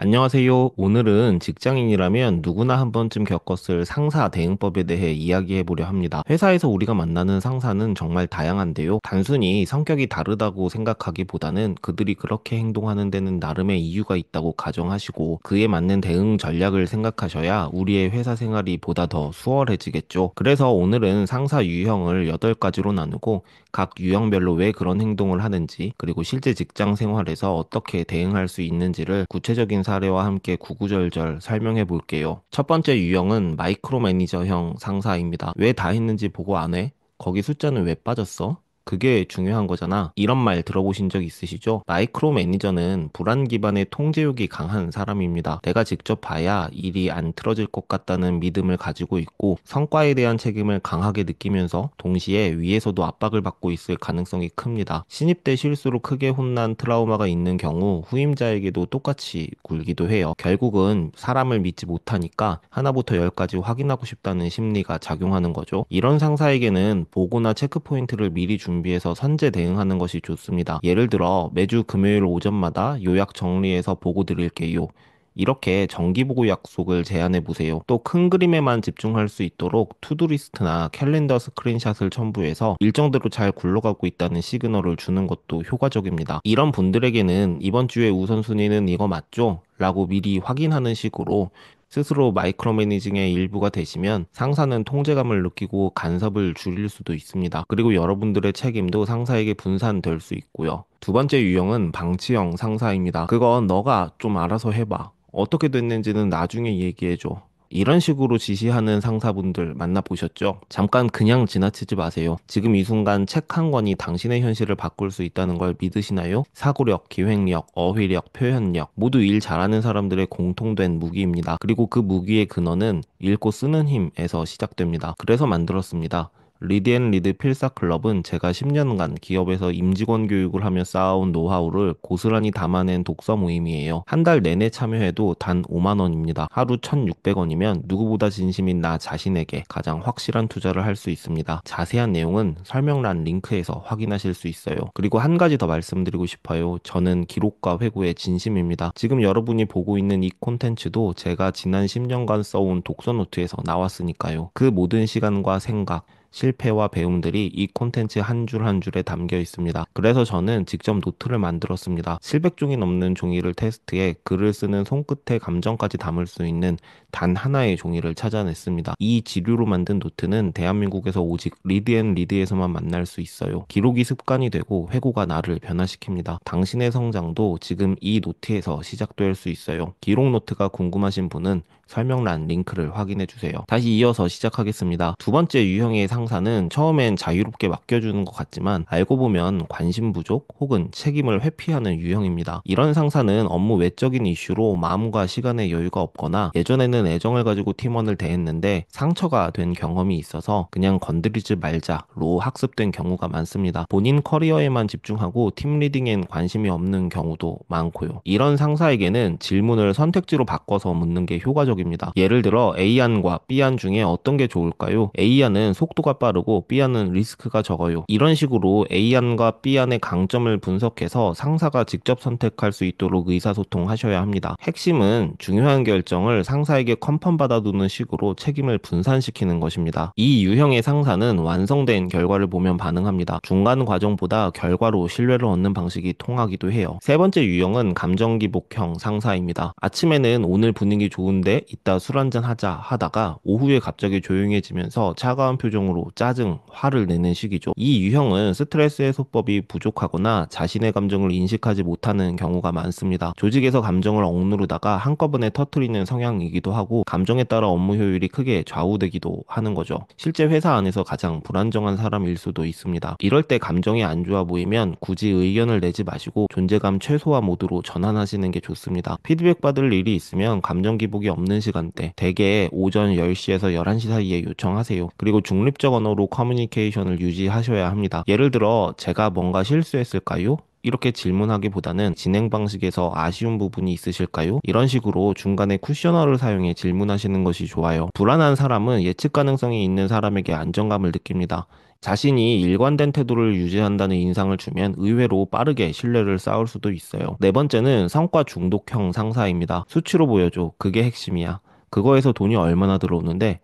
안녕하세요. 오늘은 직장인이라면 누구나 한 번쯤 겪었을 상사 대응법에 대해 이야기해 보려 합니다. 회사에서 우리가 만나는 상사는 정말 다양한데요. 단순히 성격이 다르다고 생각하기보다는 그들이 그렇게 행동하는 데는 나름의 이유가 있다고 가정하시고 그에 맞는 대응 전략을 생각하셔야 우리의 회사 생활이 보다 더 수월해지겠죠. 그래서 오늘은 상사 유형을 8가지로 나누고 각 유형별로 왜 그런 행동을 하는지, 그리고 실제 직장 생활에서 어떻게 대응할 수 있는지를 구체적인 사례와 함께 구구절절 설명해 볼게요. 첫 번째 유형은 마이크로 매니저형 상사입니다. 왜 다 했는지 보고 안 해? 거기 숫자는 왜 빠졌어? 그게 중요한 거잖아. 이런 말 들어보신 적 있으시죠? 마이크로 매니저는 불안 기반의 통제욕이 강한 사람입니다. 내가 직접 봐야 일이 안 틀어질 것 같다는 믿음을 가지고 있고 성과에 대한 책임을 강하게 느끼면서 동시에 위에서도 압박을 받고 있을 가능성이 큽니다. 신입 때 실수로 크게 혼난 트라우마가 있는 경우 후임자에게도 똑같이 굴기도 해요. 결국은 사람을 믿지 못하니까 하나부터 열까지 확인하고 싶다는 심리가 작용하는 거죠. 이런 상사에게는 보고나 체크 포인트를 미리 준비해서 선제 대응하는 것이 좋습니다. 예를 들어 매주 금요일 오전마다 요약 정리해서 보고 드릴게요. 이렇게 정기보고 약속을 제안해 보세요. 또 큰 그림에만 집중할 수 있도록 투두리스트나 캘린더 스크린샷을 첨부해서 일정대로 잘 굴러가고 있다는 시그널을 주는 것도 효과적입니다. 이런 분들에게는 이번 주에 우선순위는 이거 맞죠? 라고 미리 확인하는 식으로 스스로 마이크로 매니징의 일부가 되시면 상사는 통제감을 느끼고 간섭을 줄일 수도 있습니다. 그리고 여러분들의 책임도 상사에게 분산될 수 있고요. 두 번째 유형은 방치형 상사입니다. 그건 너가 좀 알아서 해봐. 어떻게 됐는지는 나중에 얘기해줘. 이런 식으로 지시하는 상사분들 만나보셨죠? 잠깐 그냥 지나치지 마세요. 지금 이 순간 책 한 권이 당신의 현실을 바꿀 수 있다는 걸 믿으시나요? 사고력, 기획력, 어휘력, 표현력 모두 일 잘하는 사람들의 공통된 무기입니다. 그리고 그 무기의 근원은 읽고 쓰는 힘에서 시작됩니다. 그래서 만들었습니다. 리드앤리드 필사클럽은 제가 10년간 기업에서 임직원 교육을 하며 쌓아온 노하우를 고스란히 담아낸 독서 모임이에요. 한 달 내내 참여해도 단 5만 원입니다. 하루 1,600원이면 누구보다 진심인 나 자신에게 가장 확실한 투자를 할 수 있습니다. 자세한 내용은 설명란 링크에서 확인하실 수 있어요. 그리고 한 가지 더 말씀드리고 싶어요. 저는 기록과 회고에 진심입니다. 지금 여러분이 보고 있는 이 콘텐츠도 제가 지난 10년간 써온 독서 노트에서 나왔으니까요. 그 모든 시간과 생각, 실패와 배움들이 이 콘텐츠 한 줄 한 줄에 담겨 있습니다. 그래서 저는 직접 노트를 만들었습니다. 700종이 넘는 종이를 테스트해 글을 쓰는 손끝의 감정까지 담을 수 있는 단 하나의 종이를 찾아냈습니다. 이 지류로 만든 노트는 대한민국에서 오직 리드앤리드에서만 만날 수 있어요. 기록이 습관이 되고 회고가 나를 변화시킵니다. 당신의 성장도 지금 이 노트에서 시작될 수 있어요. 기록 노트가 궁금하신 분은 설명란 링크를 확인해 주세요. 다시 이어서 시작하겠습니다. 두 번째 유형의 상사는 처음엔 자유롭게 맡겨주는 것 같지만 알고 보면 관심 부족 혹은 책임을 회피하는 유형입니다. 이런 상사는 업무 외적인 이슈로 마음과 시간의 여유가 없거나 예전에는 애정을 가지고 팀원을 대했는데 상처가 된 경험이 있어서 그냥 건드리지 말자로 학습된 경우가 많습니다. 본인 커리어에만 집중하고 팀 리딩엔 관심이 없는 경우도 많고요. 이런 상사에게는 질문을 선택지로 바꿔서 묻는 게 효과적입니다. 예를 들어 A안과 B안 중에 어떤 게 좋을까요? A안은 속도가 빠르고 B안은 리스크가 적어요. 이런 식으로 A안과 B안의 강점을 분석해서 상사가 직접 선택할 수 있도록 의사소통하셔야 합니다. 핵심은 중요한 결정을 상사에게 컨펌 받아두는 식으로 책임을 분산시키는 것입니다. 이 유형의 상사는 완성된 결과를 보면 반응합니다. 중간 과정보다 결과로 신뢰를 얻는 방식이 통하기도 해요. 세 번째 유형은 감정기복형 상사입니다. 아침에는 오늘 분위기 좋은데 이따 술 한잔 하자 하다가 오후에 갑자기 조용해지면서 차가운 표정으로 짜증, 화를 내는 시기죠. 이 유형은 스트레스 해소법이 부족하거나 자신의 감정을 인식하지 못하는 경우가 많습니다. 조직에서 감정을 억누르다가 한꺼번에 터트리는 성향이기도 하고 감정에 따라 업무 효율이 크게 좌우되기도 하는 거죠. 실제 회사 안에서 가장 불안정한 사람일 수도 있습니다. 이럴 때 감정이 안 좋아 보이면 굳이 의견을 내지 마시고 존재감 최소화 모드로 전환하시는 게 좋습니다. 피드백 받을 일이 있으면 감정 기복이 없는 시간대, 대개 오전 10시에서 11시 사이에 요청하세요. 그리고 중립적 언어로 커뮤니케이션을 유지하셔야 합니다. 예를 들어 제가 뭔가 실수했을까요? 이렇게 질문하기보다는 진행 방식에서 아쉬운 부분이 있으실까요? 이런 식으로 중간에 쿠셔너를 사용해 질문하시는 것이 좋아요. 불안한 사람은 예측 가능성이 있는 사람에게 안정감을 느낍니다. 자신이 일관된 태도를 유지한다는 인상을 주면 의외로 빠르게 신뢰를 쌓을 수도 있어요. 네 번째는 성과 중독형 상사입니다. 수치로 보여줘. 그게 핵심이야. 그거에서 돈이 얼마나 들어오는데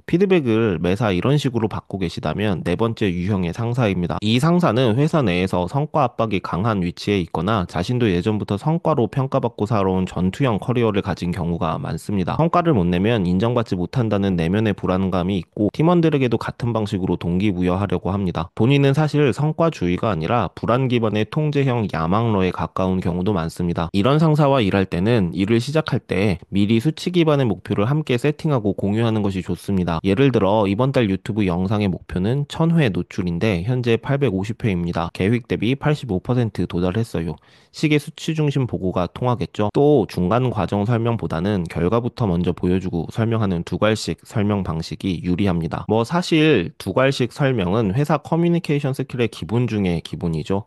피드백을 매사 이런 식으로 받고 계시다면 네 번째 유형의 상사입니다. 이 상사는 회사 내에서 성과 압박이 강한 위치에 있거나 자신도 예전부터 성과로 평가받고 살아온 전투형 커리어를 가진 경우가 많습니다. 성과를 못 내면 인정받지 못한다는 내면의 불안감이 있고 팀원들에게도 같은 방식으로 동기부여하려고 합니다. 본인은 사실 성과주의가 아니라 불안 기반의 통제형 야망러에 가까운 경우도 많습니다. 이런 상사와 일할 때는 일을 시작할 때 미리 수치 기반의 목표를 함께 세팅하고 공유하는 것이 좋습니다. 예를 들어 이번 달 유튜브 영상의 목표는 1000회 노출인데 현재 850회입니다. 계획 대비 85% 도달했어요. 시계 수치 중심 보고가 통하겠죠. 또 중간 과정 설명보다는 결과부터 먼저 보여주고 설명하는 두괄식 설명 방식이 유리합니다. 뭐 사실 두괄식 설명은 회사 커뮤니케이션 스킬의 기본 중에 기본이죠.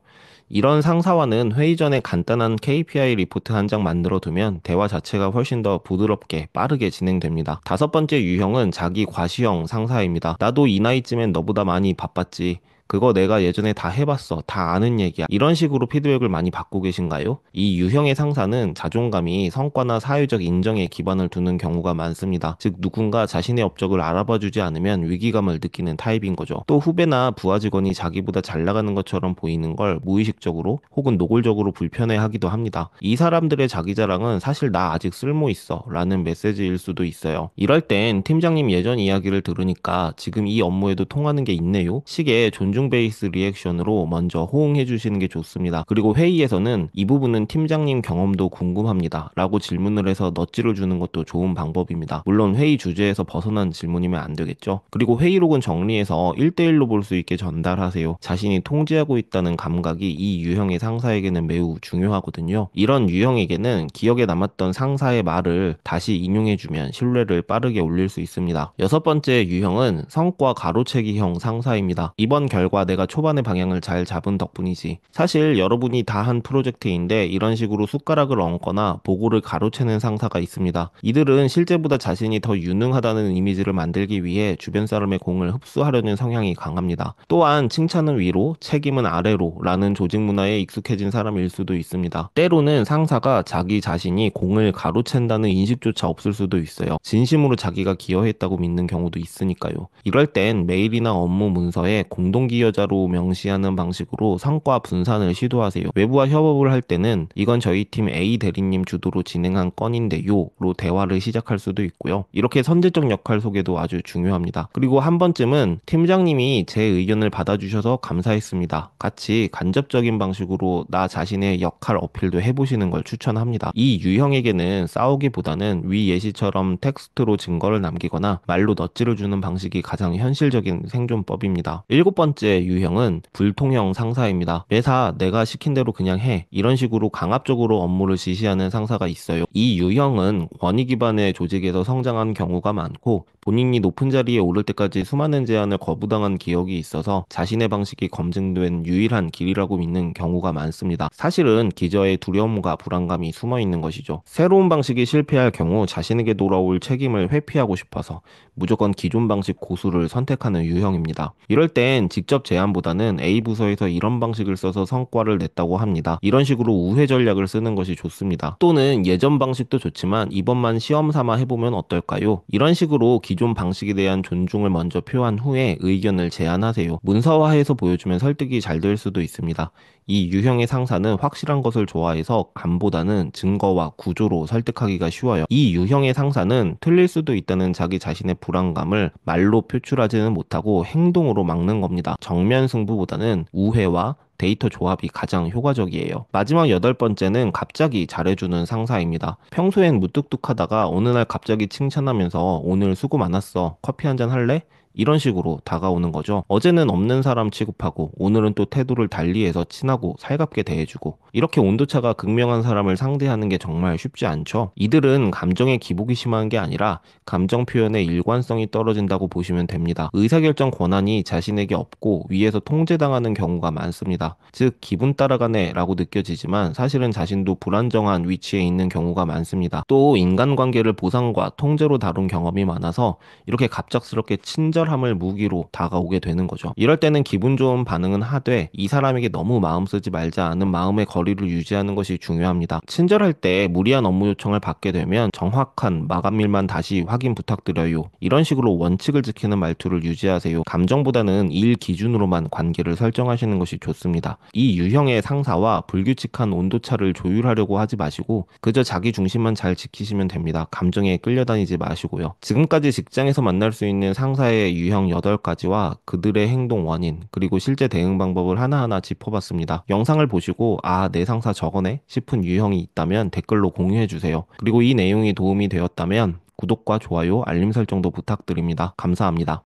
이런 상사와는 회의 전에 간단한 KPI 리포트 한 장 만들어 두면 대화 자체가 훨씬 더 부드럽게 빠르게 진행됩니다. 다섯 번째 유형은 자기 과시형 상사입니다. 나도 이 나이쯤엔 너보다 많이 바빴지. 그거 내가 예전에 다 해봤어. 다 아는 얘기야. 이런 식으로 피드백을 많이 받고 계신가요? 이 유형의 상사는 자존감이 성과나 사회적 인정에 기반을 두는 경우가 많습니다. 즉 누군가 자신의 업적을 알아봐주지 않으면 위기감을 느끼는 타입인 거죠. 또 후배나 부하 직원이 자기보다 잘 나가는 것처럼 보이는 걸 무의식적으로 혹은 노골적으로 불편해하기도 합니다. 이 사람들의 자기 자랑은 사실 나 아직 쓸모 있어 라는 메시지일 수도 있어요. 이럴 땐 팀장님 예전 이야기를 들으니까 지금 이 업무에도 통하는 게 있네요. 식의 존중 베이스 리액션으로 먼저 호응해 주시는 게 좋습니다. 그리고 회의에서는 이 부분은 팀장님 경험도 궁금합니다 라고 질문을 해서 넛지를 주는 것도 좋은 방법입니다. 물론 회의 주제에서 벗어난 질문이면 안 되겠죠. 그리고 회의록은 정리해서 1대1로 볼 수 있게 전달하세요. 자신이 통제하고 있다는 감각이 이 유형의 상사에게는 매우 중요하거든요. 이런 유형에게는 기억에 남았던 상사의 말을 다시 인용해주면 신뢰를 빠르게 올릴 수 있습니다. 여섯 번째 유형은 성과 가로채기형 상사입니다. 이번 결과 내가 초반의 방향을 잘 잡은 덕분이지. 사실 여러분이 다 한 프로젝트인데 이런 식으로 숟가락을 얹거나 보고를 가로채는 상사가 있습니다. 이들은 실제보다 자신이 더 유능하다는 이미지를 만들기 위해 주변 사람의 공을 흡수하려는 성향이 강합니다. 또한 칭찬은 위로, 책임은 아래로 라는 조직 문화에 익숙해진 사람일 수도 있습니다. 때로는 상사가 자기 자신이 공을 가로챈다는 인식조차 없을 수도 있어요. 진심으로 자기가 기여했다고 믿는 경우도 있으니까요. 이럴 땐 메일이나 업무 문서에 공동기여자로 명시하는 방식으로 성과 분산을 시도하세요. 외부와 협업을 할 때는 이건 저희 팀 A 대리님 주도로 진행한 건인데요 로 대화를 시작할 수도 있고요. 이렇게 선제적 역할 소개도 아주 중요합니다. 그리고 한 번쯤은 팀장님이 제 의견을 받아주셔서 감사했습니다. 같이 간접적인 방식으로 나 자신의 역할 어필도 해보시는 걸 추천합니다. 이 유형에게는 싸우기보다는 위 예시처럼 텍스트로 증거를 남기거나 말로 넛지를 주는 방식이 가장 현실적인 생존법입니다. 일곱 번째 유형은 불통형 상사입니다. 매사 내가 시킨 대로 그냥 해. 이런 식으로 강압적으로 업무를 지시하는 상사가 있어요. 이 유형은 권위 기반의 조직에서 성장한 경우가 많고 본인이 높은 자리에 오를 때까지 수많은 제안을 거부당한 기억이 있어서 자신의 방식이 검증된 유일한 길이라고 믿는 경우가 많습니다. 사실은 기저에 두려움과 불안감이 숨어 있는 것이죠. 새로운 방식이 실패할 경우 자신에게 돌아올 책임을 회피하고 싶어서 무조건 기존 방식 고수를 선택하는 유형입니다. 이럴 땐 직접 제안보다는 A 부서에서 이런 방식을 써서 성과를 냈다고 합니다. 이런 식으로 우회 전략을 쓰는 것이 좋습니다. 또는 예전 방식도 좋지만 이번만 시험 삼아 해보면 어떨까요? 이런 식으로 기존 방식에 대한 존중을 먼저 표한 후에 의견을 제안하세요. 문서화해서 보여주면 설득이 잘 될 수도 있습니다. 이 유형의 상사는 확실한 것을 좋아해서 감보다는 증거와 구조로 설득하기가 쉬워요. 이 유형의 상사는 틀릴 수도 있다는 자기 자신의 불안감을 말로 표출하지는 못하고 행동으로 막는 겁니다. 정면 승부보다는 우회와 데이터 조합이 가장 효과적이에요. 마지막 여덟 번째는 갑자기 잘해주는 상사입니다. 평소엔 무뚝뚝하다가 어느 날 갑자기 칭찬하면서 오늘 수고 많았어. 커피 한잔 할래? 이런 식으로 다가오는 거죠. 어제는 없는 사람 취급하고 오늘은 또 태도를 달리해서 친하고 살갑게 대해주고, 이렇게 온도차가 극명한 사람을 상대하는 게 정말 쉽지 않죠. 이들은 감정에 기복이 심한 게 아니라 감정 표현의 일관성이 떨어진다고 보시면 됩니다. 의사결정 권한이 자신에게 없고 위에서 통제당하는 경우가 많습니다. 즉 기분 따라가네 라고 느껴지지만 사실은 자신도 불안정한 위치에 있는 경우가 많습니다. 또 인간관계를 보상과 통제로 다룬 경험이 많아서 이렇게 갑작스럽게 친절함을 무기로 다가오게 되는 거죠. 이럴 때는 기분 좋은 반응은 하되 이 사람에게 너무 마음 쓰지 말자 하는 마음의 거리를 유지하는 것이 중요합니다. 친절할 때 무리한 업무 요청을 받게 되면 정확한 마감일만 다시 확인 부탁드려요, 이런 식으로 원칙을 지키는 말투를 유지하세요. 감정보다는 일 기준으로만 관계를 설정하시는 것이 좋습니다. 이 유형의 상사와 불규칙한 온도차를 조율하려고 하지 마시고 그저 자기 중심만 잘 지키시면 됩니다. 감정에 끌려다니지 마시고요. 지금까지 직장에서 만날 수 있는 상사의 유형 8가지와 그들의 행동 원인, 그리고 실제 대응 방법을 하나하나 짚어봤습니다. 영상을 보시고 아, 내 상사 저거네 싶은 유형이 있다면 댓글로 공유해주세요. 그리고 이 내용이 도움이 되었다면 구독과 좋아요, 알림 설정도 부탁드립니다. 감사합니다.